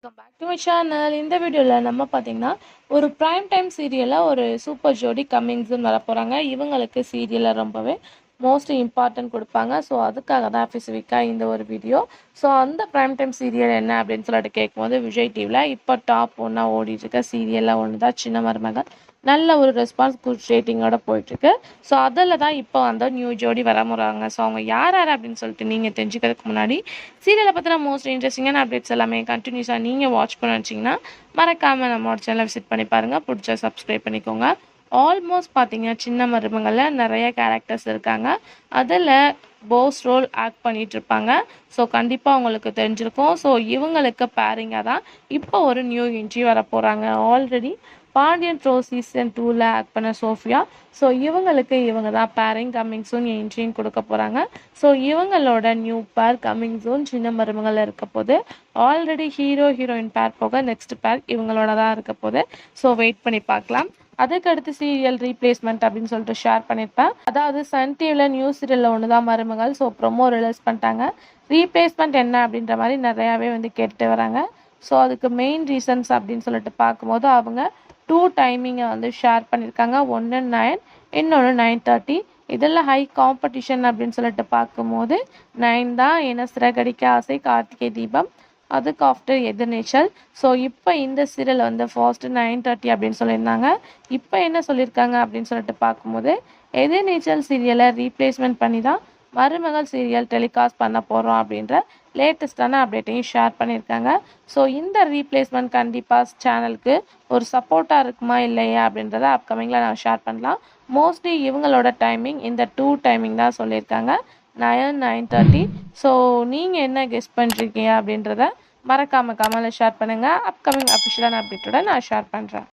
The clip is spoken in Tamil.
Welcome back to my channel. இந்த வீடியோவில் நம்ம பார்த்தீங்கன்னா ஒரு ப்ரைம் டைம் சீரியலில் ஒரு சூப்பர் ஜோடி கம்மிங்ஸ்ன்னு வர போகிறாங்க. இவங்களுக்கு சீரியலில் ரொம்பவே மோஸ்ட் இம்பார்ட்டன்ட் கொடுப்பாங்க. ஸோ அதுக்காக தான் ஸ்பெசிஃபிக்காக இந்த ஒரு வீடியோ. ஸோ அந்த ப்ரைம் டைம் சீரியல் என்ன அப்படின்னு சொல்லிட்டு கேட்கும்போது விஜய் டிவியில் இப்போ டாப் ஒன்னாக ஓடிட்டுருக்க சீரியலில் ஒன்று தான் சின்ன மருமகள். நல்ல ஒரு ரெஸ்பான்ஸ் குட் ரேட்டிங்கோட போயிட்டுருக்கு. ஸோ அதில் தான் இப்போ அந்த நியூ ஜோடி வர போகிறாங்க. ஸோ அவங்க யார் யார் அப்படின்னு சொல்லிட்டு நீங்கள் தெரிஞ்சுக்கிறதுக்கு முன்னாடி சீரியலை பற்றின மோஸ்ட் இன்ட்ரெஸ்டிங்கான அப்டேட்ஸ் எல்லாமே கண்டினியூஸாக நீங்கள் வாட்ச் பண்ண வச்சிங்கன்னா மறக்காமல் நம்மளோட சேனலை விசிட் பண்ணி பாருங்கள். பிடிச்சா சப்ஸ்கிரைப் பண்ணிக்கோங்க. ஆல்மோஸ்ட் பார்த்தீங்கன்னா சின்ன மருமகளில் நிறைய கேரக்டர்ஸ் இருக்காங்க. அதில் போஸ் ரோல் ஆக்ட் பண்ணிட்டு இருப்பாங்க. ஸோ கண்டிப்பாக உங்களுக்கு தெரிஞ்சிருக்கும். ஸோ இவங்களுக்கு பேரிங்காக தான் இப்போ ஒரு நியூ என்ட்ரி வர போகிறாங்க. ஆல்ரெடி பாண்டியன் ட்ரோ சீசன் 2ல் ஆக்ட் பண்ண சோஃபியா. ஸோ இவங்க தான் பேரிங் கம்மிங் சூன் என்ட்ரியும் கொடுக்க போகிறாங்க. ஸோ இவங்களோட நியூ பேர் கம்மிங் சூன் சின்ன மருமகள் இருக்க போது. ஆல்ரெடி ஹீரோயின் பேர் போக நெக்ஸ்ட் பேர் இவங்களோட தான் இருக்க போது. ஸோ வெயிட் பண்ணி பார்க்கலாம். அதுக்கடுத்து சீரியல் ரீப்ளேஸ்மெண்ட் அப்படின்னு சொல்லிட்டு ஷேர் பண்ணியிருப்பேன். அதாவது சன் டிவியில் நியூ சீரியலில் ஒன்று தான் மருமகள். ஸோ ப்ரொமோ ரிலீஸ் பண்ணிட்டாங்க. ரீப்ளேஸ்மெண்ட் என்ன அப்படின்ற மாதிரி நிறையாவே கேட்டு வராங்க. ஸோ அதுக்கு மெயின் ரீசன்ஸ் அப்படின்னு சொல்லிட்டு பார்க்கும்போது அவங்க 2 டைமிங்கை ஷேர் பண்ணியிருக்காங்க. ஒன்று 9, இன்னொன்று 9:30. இதில் ஹை காம்படிஷன் அப்படின்னு சொல்லிட்டு பார்க்கும்போது 9 தான். ஏன்னா சிறகடிக்க ஆசை, கார்த்திகை தீபம், அதுக்கு ஆஃப்டர் எதிர்நீச்சல். ஸோ இப்போ இந்த சீரியல் ஃபர்ஸ்ட் 9:30 அப்படின்னு சொல்லியிருந்தாங்க. இப்போ என்ன சொல்லியிருக்காங்க அப்படின்னு சொல்லிட்டு பார்க்கும்போது எதிர்நீச்சல் சீரியலை ரீப்ளேஸ்மெண்ட் பண்ணி தான் மருமகள் சீரியல் டெலிகாஸ்ட் பண்ண போகிறோம் அப்படின்ற லேட்டஸ்டான அப்டேட்டையும் ஷேர் பண்ணியிருக்காங்க. ஸோ இந்த ரீப்ளேஸ்மெண்ட் கண்டிப்பாக சேனலுக்கு ஒரு சப்போர்ட்டாக இருக்குமா இல்லையா அப்படின்றத அப்கமிங்கில் நான் ஷேர் பண்ணலாம். மோஸ்ட்லி இவங்களோட டைமிங் இந்த 2 டைமிங் தான் சொல்லியிருக்காங்க, 9, 9:30. ஸோ நீங்கள் என்ன கெஸ் பண்ணுறீங்க அப்படின்றத மறக்காமல் கமெண்ட்டில் ஷேர் பண்ணுங்கள். அப்கமிங் அஃபிஷியலான அப்டேட்டோட நான் ஷேர் பண்ணுறேன்.